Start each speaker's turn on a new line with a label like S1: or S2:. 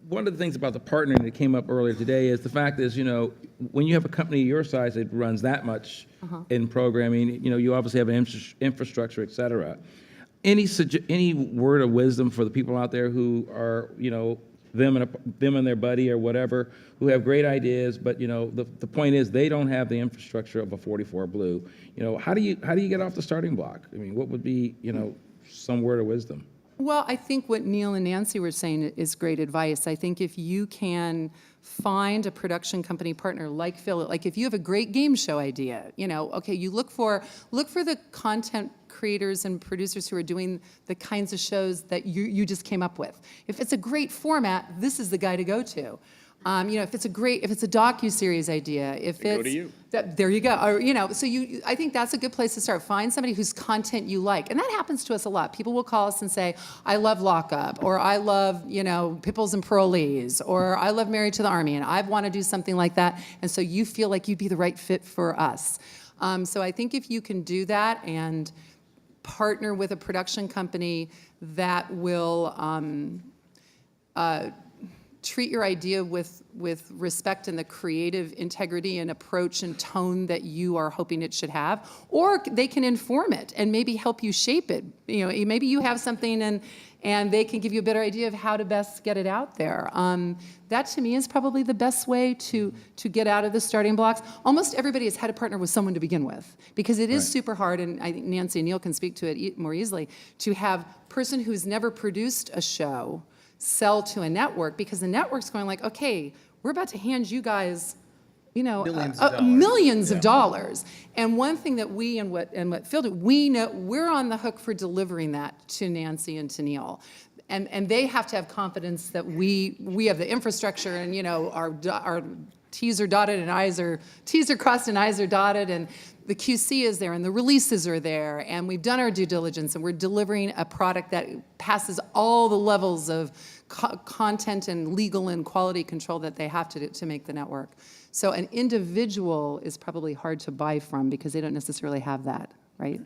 S1: one of the things about the partnering that came up earlier today is the fact is, when you have a company your size that runs that much in programming, you obviously have an infrastructure, et cetera. Any word of wisdom for the people out there who are, them and their buddy or whatever, who have great ideas, but the point is they don't have the infrastructure of a 44 Blue. How do you get off the starting block? I mean, what would be some word of wisdom?
S2: Well, I think what Neil and Nancy were saying is great advice. I think if you can find a production company partner like Phil, like if you have a great game show idea, okay, you look for the content creators and producers who are doing the kinds of shows that you just came up with. If it's a great format, this is the guy to go to. If it's a docu-series idea, if it's...
S3: Go to you.
S2: There you go. Or, so I think that's a good place to start. Find somebody whose content you like. And that happens to us a lot. People will call us and say, I love Lockup, or I love, Pipples and Parolees, or I love Married to the Army, and I want to do something like that. And so you feel like you'd be the right fit for us. So I think if you can do that and partner with a production company that will treat your idea with respect and the creative integrity and approach and tone that you are hoping it should have, or they can inform it and maybe help you shape it. Maybe you have something and they can give you a better idea of how to best get it out there. That to me is probably the best way to get out of the starting blocks. Almost everybody has had to partner with someone to begin with, because it is super hard, and I think Nancy and Neil can speak to it more easily, to have a person who's never produced a show sell to a network, because the network's going like, okay, we're about to hand you guys, millions of dollars. And one thing that we and what Phil did, we know we're on the hook for delivering that to Nancy and to Neil. And they have to have confidence that we have the infrastructure, and our T's are dotted and T's are crossed and I's are dotted, and the QC is there and the releases are there, and we've done our due diligence and we're delivering a product that passes all the levels of content and legal and quality control that they have to do to make the network. So an individual is probably hard to buy from because they don't necessarily have that, right?